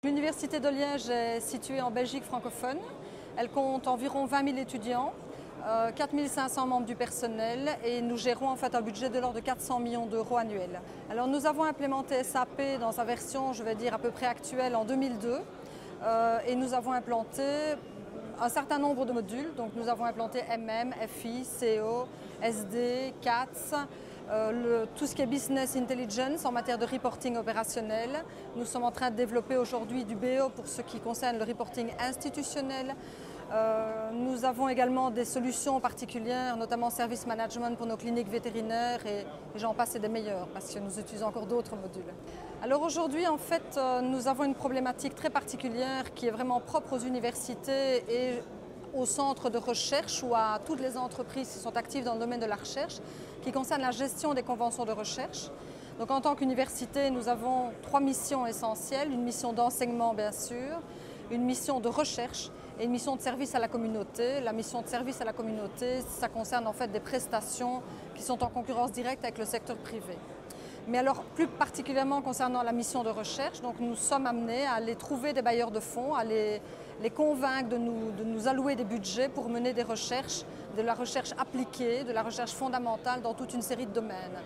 L'Université de Liège est située en Belgique francophone. Elle compte environ 20 000 étudiants, 4 500 membres du personnel et nous gérons en fait un budget de l'ordre de 400 millions d'euros annuels. Alors nous avons implémenté SAP dans sa version, je vais dire, à peu près actuelle en 2002 et nous avons implanté un certain nombre de modules. Donc nous avons implanté MM, FI, CO, SD, CATS, tout ce qui est Business Intelligence en matière de reporting opérationnel. Nous sommes en train de développer aujourd'hui du BO pour ce qui concerne le reporting institutionnel. Nous avons également des solutions particulières, notamment service management pour nos cliniques vétérinaires et j'en passe et des meilleurs parce que nous utilisons encore d'autres modules. Alors aujourd'hui, en fait, nous avons une problématique très particulière qui est vraiment propre aux universités et aux centres de recherche ou à toutes les entreprises qui sont actives dans le domaine de la recherche, qui concerne la gestion des conventions de recherche. Donc en tant qu'université, nous avons 3 missions essentielles, une mission d'enseignement bien sûr, une mission de recherche et une mission de service à la communauté. La mission de service à la communauté, ça concerne en fait des prestations qui sont en concurrence directe avec le secteur privé. Mais alors plus particulièrement concernant la mission de recherche, donc nous sommes amenés à aller trouver des bailleurs de fonds, à les convaincre de nous allouer des budgets pour mener des recherches, de la recherche appliquée, de la recherche fondamentale dans toute une série de domaines.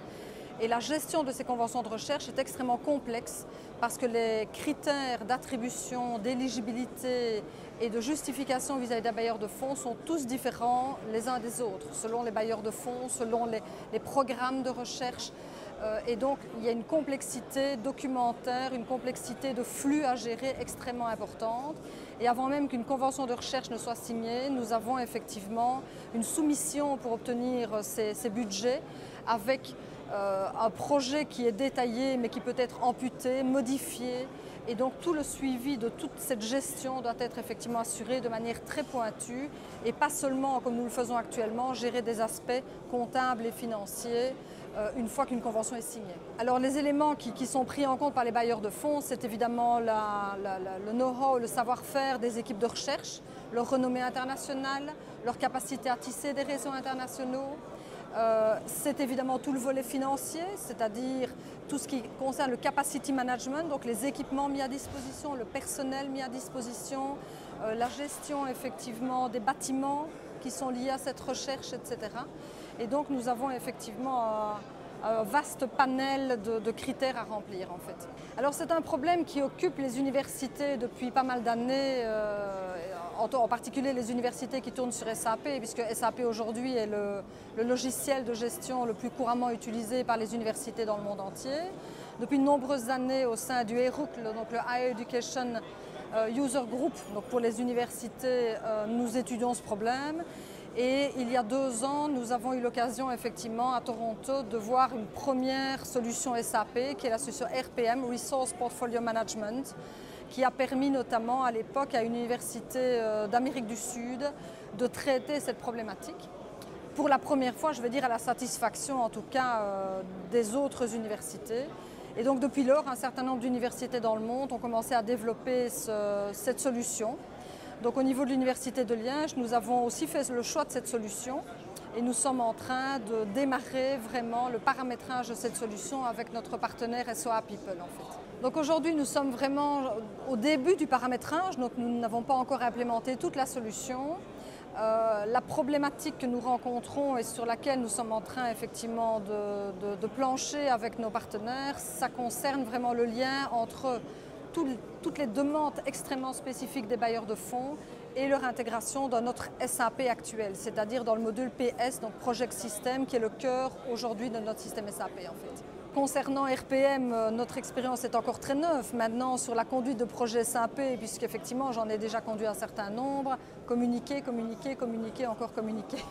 Et la gestion de ces conventions de recherche est extrêmement complexe parce que les critères d'attribution, d'éligibilité et de justification vis-à-vis des bailleurs de fonds sont tous différents les uns des autres, selon les bailleurs de fonds, selon les programmes de recherche. Et donc il y a une complexité documentaire, une complexité de flux à gérer extrêmement importante. Et avant même qu'une convention de recherche ne soit signée, nous avons effectivement une soumission pour obtenir ces budgets avec un projet qui est détaillé mais qui peut être amputé, modifié. Et donc tout le suivi de toute cette gestion doit être effectivement assuré de manière très pointue et pas seulement, comme nous le faisons actuellement, gérer des aspects comptables et financiers une fois qu'une convention est signée. Alors les éléments qui sont pris en compte par les bailleurs de fonds, c'est évidemment le know-how, le savoir-faire des équipes de recherche, leur renommée internationale, leur capacité à tisser des réseaux internationaux. C'est évidemment tout le volet financier, c'est-à-dire tout ce qui concerne le capacity management, donc les équipements mis à disposition, le personnel mis à disposition, la gestion effectivement des bâtiments qui sont liés à cette recherche, etc. Et donc nous avons effectivement un vaste panel de critères à remplir en fait. Alors c'est un problème qui occupe les universités depuis pas mal d'années, en particulier les universités qui tournent sur SAP, puisque SAP aujourd'hui est le logiciel de gestion le plus couramment utilisé par les universités dans le monde entier. Depuis de nombreuses années au sein du HERUC, donc le Higher Education User Group, donc pour les universités, nous étudions ce problème. Et il y a 2 ans, nous avons eu l'occasion effectivement à Toronto de voir une première solution SAP qui est la solution RPM, Resource Portfolio Management, qui a permis notamment à l'époque à une université d'Amérique du Sud de traiter cette problématique. Pour la première fois, je veux dire à la satisfaction en tout cas des autres universités. Et donc depuis lors, un certain nombre d'universités dans le monde ont commencé à développer cette solution. Donc au niveau de l'Université de Liège, nous avons aussi fait le choix de cette solution et nous sommes en train de démarrer vraiment le paramétrage de cette solution avec notre partenaire SOA People en fait. Donc aujourd'hui nous sommes vraiment au début du paramétrage, donc nous n'avons pas encore implémenté toute la solution. La problématique que nous rencontrons et sur laquelle nous sommes en train effectivement de plancher avec nos partenaires, ça concerne vraiment le lien entre toutes les demandes extrêmement spécifiques des bailleurs de fonds et leur intégration dans notre SAP actuel, c'est-à-dire dans le module PS, donc Project System, qui est le cœur aujourd'hui de notre système SAP en fait. Concernant RPM, notre expérience est encore très neuve. Maintenant, sur la conduite de projets SAP, puisqu'effectivement j'en ai déjà conduit un certain nombre, communiquer, communiquer, communiquer, encore communiquer.